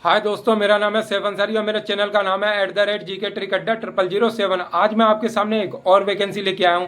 हाय दोस्तों, मेरा नाम है सैफ अंसारी और मेरे चैनल का नाम है @GK ट्रिक अड्डा 0007। आज मैं आपके सामने एक और वैकेंसी लेके आया हूँ।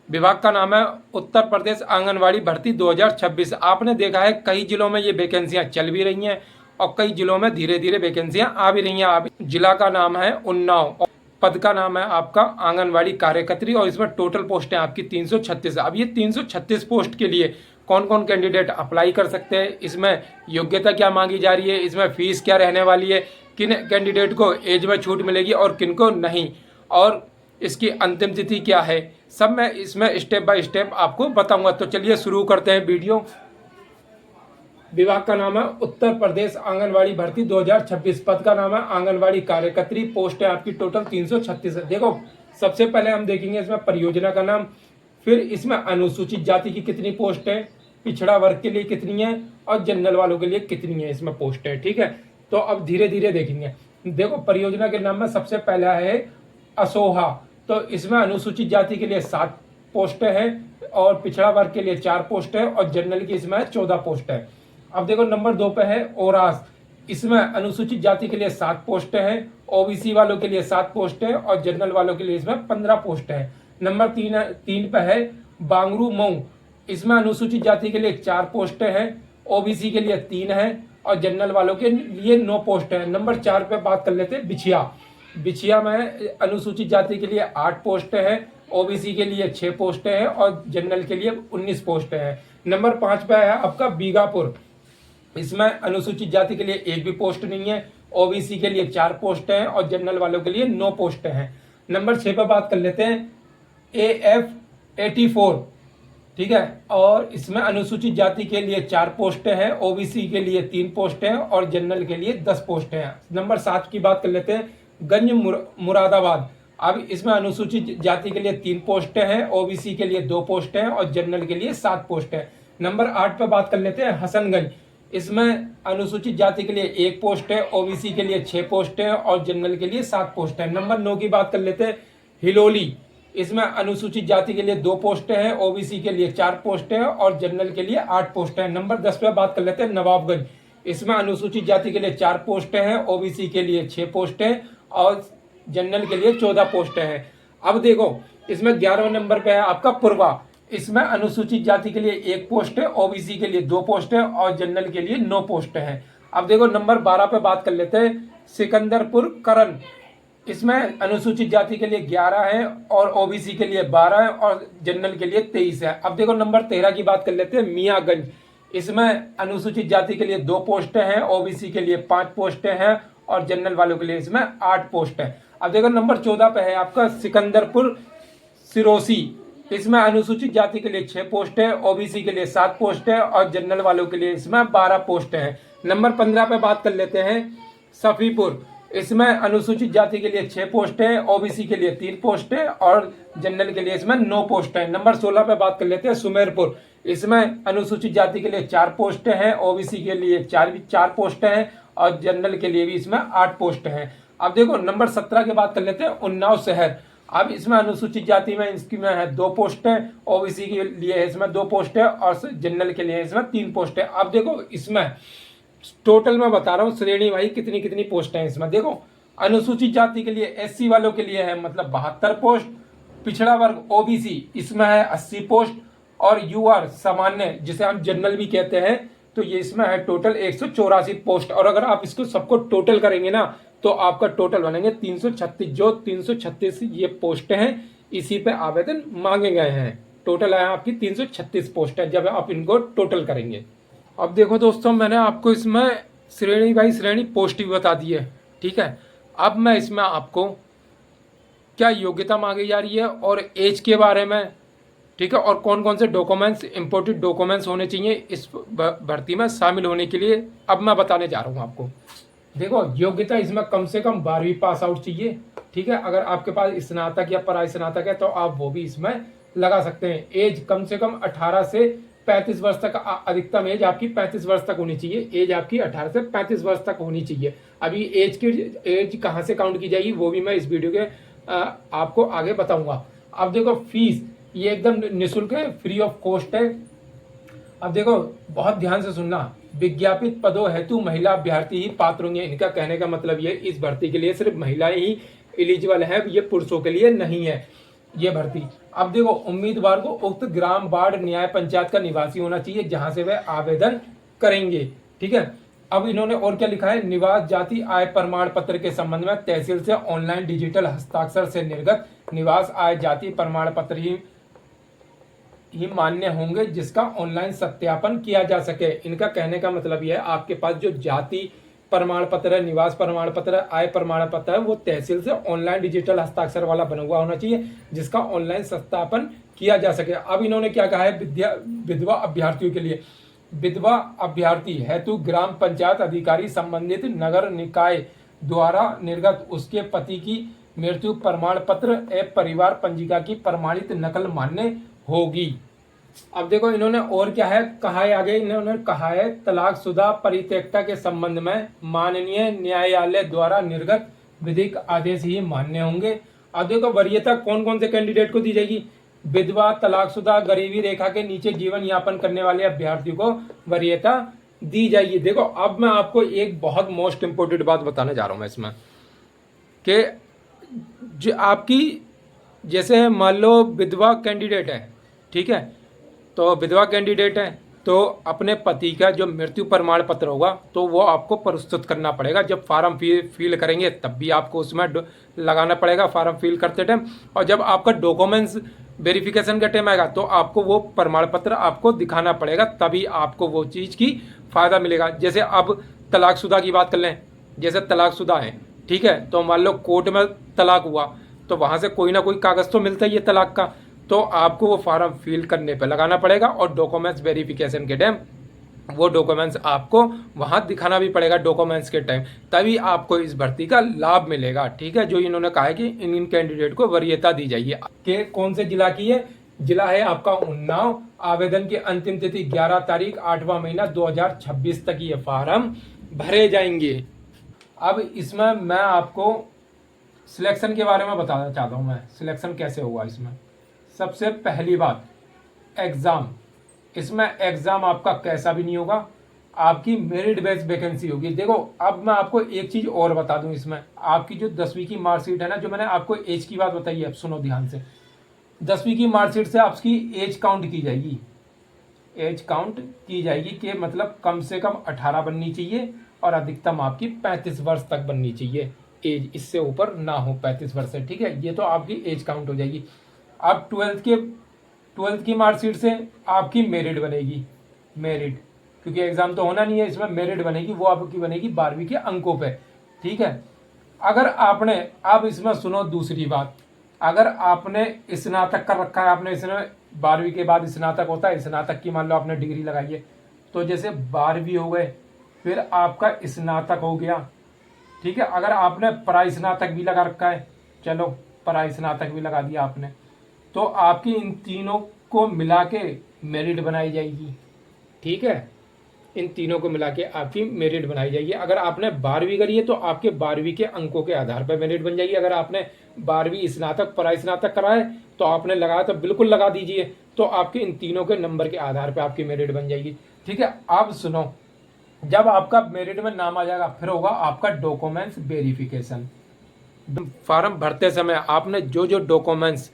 विभाग का नाम है उत्तर प्रदेश आंगनवाड़ी भर्ती 2026। आपने देखा है कई जिलों में ये वैकेंसियाँ चल भी रही हैं और कई जिलों में धीरे धीरे वैकेंसियाँ आ भी रही हैं। जिला का नाम है उन्नाव और पद का नाम है आपका आंगनवाड़ी कार्यकर्त्री और इसमें टोटल पोस्ट है आपकी 336। अब ये 336 पोस्ट के लिए कौन कौन कैंडिडेट अप्लाई कर सकते हैं, इसमें योग्यता क्या मांगी जा रही है, इसमें फीस क्या रहने वाली है, किन कैंडिडेट को एज में छूट मिलेगी और किन को नहीं, और इसकी अंतिम तिथि क्या है, सब मैं इसमें स्टेप बाय स्टेप आपको बताऊंगा। तो चलिए शुरू करते हैं वीडियो। विभाग का नाम है उत्तर प्रदेश आंगनवाड़ी भर्ती 2026। पद का नाम है आंगनवाड़ी कार्यकर्त्री। पोस्ट है आपकी टोटल 336 है। देखो, सबसे पहले हम देखेंगे इसमें परियोजना का नाम, फिर इसमें अनुसूचित जाति की कितनी पोस्ट है, पिछड़ा वर्ग के लिए कितनी है और जनरल वालों के लिए कितनी है इसमें पोस्ट है। ठीक है, तो अब धीरे धीरे देखेंगे। देखो, परियोजना के नाम में सबसे पहला है असोहा। तो इसमें अनुसूचित जाति के लिए 7 पोस्ट है और पिछड़ा वर्ग के लिए 4 पोस्ट है और जनरल की इसमें 14 पोस्ट है। अब देखो, नंबर 2 पे है ओरास। इसमें अनुसूचित जाति के लिए 7 पोस्ट है, ओबीसी वालों के लिए 7 पोस्ट है और जनरल वालों के लिए इसमें 15 पोस्ट है। नंबर 3 पे है बांगरू मऊ। इसमें अनुसूचित जाति के लिए 4 पोस्ट है, ओबीसी के लिए 3 है और जनरल वालों के लिए 9 पोस्ट है। नंबर 4 पे बात कर लेते हैं बिछिया। बिछिया में अनुसूचित जाति के लिए 8 पोस्ट है, ओबीसी के लिए 6 पोस्ट है और जनरल के लिए 19 पोस्ट है। नंबर 5 पे है आपका बीगापुर। इसमें अनुसूचित जाति के लिए एक भी पोस्ट नहीं है, ओबीसी के लिए 4 पोस्ट है और जनरल वालों के लिए 9 पोस्ट है। नंबर 6 पे बात कर लेते हैं AF84। ठीक है, और इसमें अनुसूचित जाति के लिए 4 पोस्ट है, ओबीसी के लिए 3 पोस्ट है और जनरल के लिए 10 पोस्ट है। नंबर 7 की बात कर लेते हैं गंज मुरादाबाद। अब इसमें अनुसूचित जाति के लिए 3 पोस्ट है, ओबीसी के लिए 2 पोस्ट है और जनरल के लिए 7 पोस्ट है। नंबर 8 पे बात कर लेते हैं हसनगंज। इसमें अनुसूचित जाति के लिए 1 पोस्ट है, ओबीसी के लिए 6 पोस्ट है और जनरल के लिए 7 पोस्ट है। नंबर 9 की बात कर लेते हैं हिलोली। इसमें अनुसूचित जाति के लिए 2 पोस्ट है, ओबीसी के लिए 4 पोस्ट है और जनरल के लिए 8 पोस्ट है। नंबर 10 पे बात कर लेते हैं नवाबगंज। इसमें अनुसूचित जाति के लिए 4 पोस्ट है, ओबीसी के लिए 6 पोस्ट है और जनरल के लिए 14 पोस्ट है। अब देखो, इसमें 11वें नंबर पे है आपका पुरवा। इसमें अनुसूचित जाति के लिए 1 पोस्ट है, ओबीसी के लिए 2 पोस्ट है और जनरल के लिए 9 पोस्ट है। अब देखो, नंबर 12 पे बात कर लेते हैं सिकंदरपुर करण। इसमें अनुसूचित जाति के लिए 11 है और ओबीसी के लिए 12 है और जनरल के लिए 23 है। अब देखो, नंबर 13 की बात कर लेते हैं मियाँगंज। इसमें अनुसूचित जाति के लिए 2 पोस्ट हैं, ओबीसी के लिए 5 पोस्ट हैं और जनरल वालों के लिए इसमें 8 पोस्ट है। अब देखो, नंबर 14 पे है आपका सिकंदरपुर सिरोसी। इसमें अनुसूचित जाति के लिए 6 पोस्ट है, ओबीसी के लिए 7 पोस्ट है और जनरल वालों के लिए इसमें 12 पोस्ट है। नंबर 15 पे बात कर लेते हैं सफीपुर। इसमें अनुसूचित जाति के लिए 6 पोस्ट है, ओबीसी के लिए 3 पोस्ट है और जनरल के लिए इसमें 9 पोस्ट है। नंबर 16 पे बात कर लेते हैं सुमेरपुर। इसमें अनुसूचित जाति के लिए 4 पोस्ट है, ओबीसी के लिए 4 पोस्ट है और जनरल के लिए भी इसमें 8 पोस्ट है। अब देखो, नंबर 17 की बात कर लेते हैं उन्नाव शहर। अब इसमें अनुसूचित जाति में इसकी में है 2 पोस्ट है, ओबीसी के लिए इसमें 2 पोस्ट है और जनरल के लिए इसमें 3 पोस्ट है। अब देखो, इसमें टोटल मैं बता रहा हूँ श्रेणी भाई कितनी कितनी पोस्ट है इसमें। देखो, अनुसूचित जाति के लिए एससी वालों के लिए है मतलब 72 पोस्ट, पिछड़ा वर्ग ओबीसी इसमें है 80 पोस्ट और यूआर सामान्य जिसे हम जनरल भी कहते हैं तो ये इसमें है टोटल 184 पोस्ट। और अगर आप इसको सबको टोटल करेंगे ना तो आपका टोटल बनेंगे 336। जो 336 ये पोस्ट हैं इसी पे आवेदन मांगे गए हैं। टोटल है आपकी 336 पोस्ट है जब आप इनको टोटल करेंगे। अब देखो दोस्तों, मैंने आपको इसमें श्रेणी बाई श्रेणी पोस्ट भी बता दी है। ठीक है, अब मैं इसमें आपको क्या योग्यता मांगी जा रही है और एज के बारे में, ठीक है, और कौन कौन से डॉक्यूमेंट्स इंपोर्टेड डॉक्यूमेंट्स होने चाहिए इस भर्ती में शामिल होने के लिए, अब मैं बताने जा रहा हूँ आपको। देखो, योग्यता इसमें कम से कम 12वीं पास आउट चाहिए। ठीक है, अगर आपके पास स्नातक या पराई स्नातक है तो आप वो भी इसमें लगा सकते हैं। एज कम से कम 18 से 35 वर्ष तक, अधिकतम एज आपकी 35 वर्ष तक होनी चाहिए। एज आपकी 18 से 35 वर्ष तक होनी चाहिए। अभी एज कहाँ से काउंट की जाएगी वो भी मैं इस वीडियो के आपको आगे बताऊंगा। अब देखो, फीस ये एकदम निःशुल्क है, फ्री ऑफ कॉस्ट है। अब देखो, बहुत ध्यान से सुनना। विज्ञापित पदों हेतु महिला अभ्यर्थी ही पात्र होंगे। इनका कहने का मतलब ये, इस भर्ती के लिए सिर्फ महिलाएं ही एलिजिबल है, ये पुरुषों के लिए नहीं है ये भर्ती। अब देखो, उम्मीदवार को उक्त ग्राम वार्ड न्याय पंचायत का निवासी होना चाहिए जहां से वह आवेदन करेंगे। ठीक है। अब इन्होंने और क्या लिखा है, निवास जाति आय प्रमाण पत्र के संबंध में तहसील से ऑनलाइन डिजिटल हस्ताक्षर से निर्गत निवास आय जाति प्रमाण पत्र ही मान्य होंगे जिसका ऑनलाइन सत्यापन किया जा सके। इनका कहने का मतलब यह है, आपके पास जो जाति प्रमाण पत्र है, निवास प्रमाण पत्र है, आय प्रमाण पत्र है, वो तहसील से ऑनलाइन डिजिटल हस्ताक्षर वाला बना हुआ होना चाहिए जिसका ऑनलाइन सत्यापन किया जा सके। अब इन्होंने क्या कहा है, विधवा अभ्यर्थियों के लिए, विधवा अभ्यर्थी हेतु ग्राम पंचायत अधिकारी संबंधित नगर निकाय द्वारा निर्गत उसके पति की मृत्यु प्रमाण पत्र एवं परिवार पंजिका की प्रमाणित नकल मान्य होगी। अब देखो, इन्होंने और क्या है कहा है आगे, इन्होंने कहा है तलाकशुदा परित्यक्ता के संबंध में माननीय न्यायालय द्वारा निर्गत विधिक आदेश ही मान्य होंगे। अब देखो, वरीयता कौन कौन से कैंडिडेट को दी जाएगी, विधवा, तलाकशुदा, गरीबी रेखा के नीचे जीवन यापन करने वाले अभ्यर्थियों को वरीयता दी जाएगी। देखो, अब मैं आपको एक बहुत मोस्ट इंपोर्टेंट बात बताने जा रहा हूं मैं इसमें, कि जो आपकी, जैसे मान लो विधवा कैंडिडेट है, ठीक है, तो विधवा कैंडिडेट है तो अपने पति का जो मृत्यु प्रमाण पत्र होगा तो वो आपको प्रस्तुत करना पड़ेगा। जब फार्म फिल करेंगे तब भी आपको उसमें लगाना पड़ेगा फार्म फिल करते टाइम, और जब आपका डॉक्यूमेंट्स वेरिफिकेशन का टाइम आएगा तो आपको वो प्रमाण पत्र आपको दिखाना पड़ेगा, तभी आपको वो चीज़ की फ़ायदा मिलेगा। जैसे अब तलाकशुदा की बात कर लें, जैसे तलाकशुदा है, ठीक है, तो मान लो कोर्ट में तलाक हुआ तो वहाँ से कोई ना कोई कागज़ तो मिलता ही है तलाक का, तो आपको वो फार्म फिल करने पे लगाना पड़ेगा, और डॉक्यूमेंट्स वेरिफिकेशन के टाइम वो डॉक्यूमेंट्स आपको वहाँ दिखाना भी पड़ेगा डॉक्यूमेंट्स के टाइम, तभी आपको इस भर्ती का लाभ मिलेगा। ठीक है, जो इन्होंने कहा है कि इन कैंडिडेट को वरीयता दी जाइए। कि कौन से जिला की है, जिला है आपका उन्नाव। आवेदन की अंतिम तिथि 11 तारीख 8वां महीना 2026 तक ये फार्म भरे जाएंगे। अब इसमें मैं आपको सिलेक्शन के बारे में बताना चाहता हूँ, मैं सिलेक्शन कैसे हुआ इसमें। सबसे पहली बात, एग्ज़ाम। इसमें एग्ज़ाम आपका कैसा भी नहीं होगा, आपकी मेरिट बेस्ड वैकेंसी होगी। देखो, अब मैं आपको एक चीज़ और बता दूं, इसमें आपकी जो 10वीं की मार्कशीट है ना, जो मैंने आपको एज की बात बताई है, अब सुनो ध्यान से। 10वीं की मार्कशीट से आपकी एज काउंट की जाएगी, एज काउंट की जाएगी कि मतलब कम से कम 18 बननी चाहिए और अधिकतम आपकी 35 वर्ष तक बननी चाहिए एज, इससे ऊपर ना हो 35 वर्ष से। ठीक है, ये तो आपकी एज काउंट हो जाएगी। अब 12th की मार्कशीट से आपकी मेरिट बनेगी, मेरिट, क्योंकि एग्जाम तो होना नहीं है, इसमें मेरिट बनेगी, वो आपकी बनेगी 12वीं के अंकों पे। ठीक है, अगर आपने, अब इसमें सुनो दूसरी बात, अगर आपने स्नातक कर रखा है, आपने इसमें 12वीं के बाद स्नातक होता है, स्नातक की मान लो आपने डिग्री लगाई है, तो जैसे 12वीं हो गए फिर आपका स्नातक हो गया। ठीक है, अगर आपने परास्नातक भी लगा रखा है, चलो परास्नातक भी लगा दिया आपने, तो आपकी इन तीनों को मिला के मेरिट बनाई जाएगी। ठीक है, इन तीनों को मिला के आपकी मेरिट बनाई जाएगी। अगर आपने 12वीं करी है तो आपके 12वीं के अंकों के आधार पर मेरिट बन जाएगी। अगर आपने 12वीं स्नातक परास्नातक करा है तो आपने लगाया तो बिल्कुल लगा दीजिए, तो आपके इन तीनों के नंबर के आधार पर आपकी मेरिट बन जाएगी। ठीक है, अब सुनो, जब आपका मेरिट में नाम आ जाएगा फिर होगा आपका डॉक्यूमेंट्स वेरिफिकेशन। फॉर्म भरते समय आपने जो जो डॉक्यूमेंट्स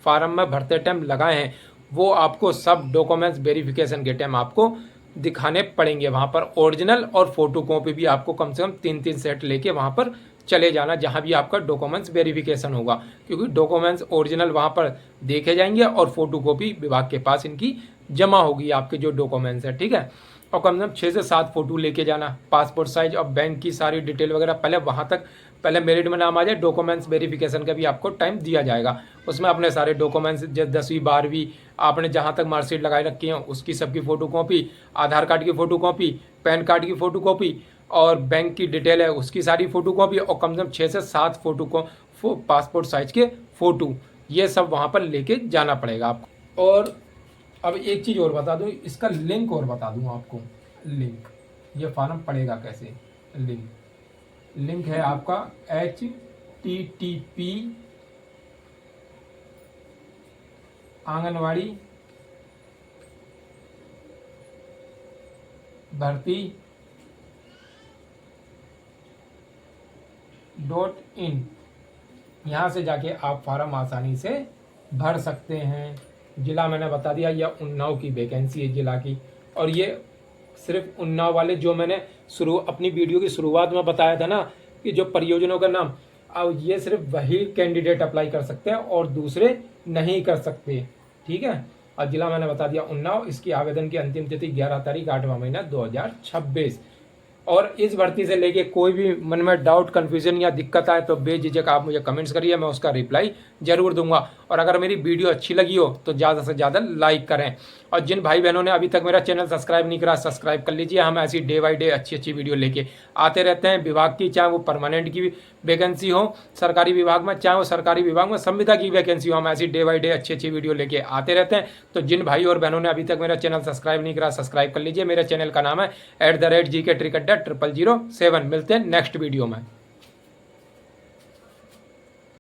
फार्म में भरते टाइम लगाए हैं वो आपको सब डॉक्यूमेंट्स वेरिफिकेशन के टाइम आपको दिखाने पड़ेंगे। वहाँ पर ओरिजिनल और फोटो कॉपी भी आपको कम से कम 3-3 सेट लेके वहाँ पर चले जाना जहाँ भी आपका डॉक्यूमेंट्स वेरिफिकेशन होगा, क्योंकि डॉक्यूमेंट्स ओरिजिनल वहाँ पर देखे जाएंगे और फोटो कॉपी विभाग के पास इनकी जमा होगी आपके जो डॉक्यूमेंट्स है। ठीक है, और कम से कम 6 से 7 फोटो लेके जाना, पासपोर्ट साइज और बैंक की सारी डिटेल वगैरह। पहले वहाँ तक, पहले मेरिट में नाम आ जाए, डॉक्यूमेंट्स वेरिफिकेशन का भी आपको टाइम दिया जाएगा। उसमें अपने सारे डॉक्यूमेंट्स, जैसे 10वीं 12वीं आपने जहाँ तक मार्कशीट लगाई रखी है उसकी सबकी फ़ोटो कॉपी, आधार कार्ड की फ़ोटो कॉपी, पैन कार्ड की फ़ोटो कॉपी और बैंक की डिटेल है उसकी सारी फ़ोटो कॉपी, और कम से कम 6 से 7 फोटो को पासपोर्ट साइज के फ़ोटो, ये सब वहाँ पर लेके जाना पड़ेगा आपको। और अब एक चीज़ और बता दूँ, इसका लिंक और बता दूँ आपको, लिंक, ये फॉर्म पड़ेगा कैसे। लिंक है आपका http:// भर्ती.इन, यहाँ से जाके आप फार्म आसानी से भर सकते हैं। ज़िला मैंने बता दिया, यह उन्नाव की वैकेंसी है ज़िला की। और ये सिर्फ उन्नाव वाले, जो मैंने अपनी वीडियो की शुरुआत में बताया था ना कि जो परियोजनाओं का नाम, अब ये सिर्फ वही कैंडिडेट अप्लाई कर सकते हैं और दूसरे नहीं कर सकते। ठीक है, और जिला मैंने बता दिया उन्नाव। इसकी आवेदन की अंतिम तिथि 11 तारीख 8वां महीना 2026। और इस भर्ती से लेके कोई भी मन में डाउट, कन्फ्यूजन या दिक्कत आए तो बेझिझक आप मुझे कमेंट्स करिए, मैं उसका रिप्लाई जरूर दूंगा। और अगर मेरी वीडियो अच्छी लगी हो तो ज़्यादा से ज़्यादा लाइक करें। और जिन भाई बहनों ने अभी तक मेरा चैनल सब्सक्राइब नहीं करा, सब्सक्राइब कर लीजिए। हम ऐसी डे बाई डे अच्छी अच्छी वीडियो लेके आते रहते हैं, विभाग की, चाहे वो परमानेंट की वैकेंसी हो सरकारी विभाग में, चाहे वो सरकारी विभाग में संविदा की वैकेंसी हो, हम ऐसी डे बाई डे अच्छी अच्छी वीडियो लेके आते रहते हैं। तो जिन भाई और बहनों ने अभी तक मेरा चैनल सब्सक्राइब नहीं करा, सब्सक्राइब कर लीजिए। मेरे चैनल का नाम है @GK Trick Adda 0007। मिलते हैं नेक्स्ट वीडियो में।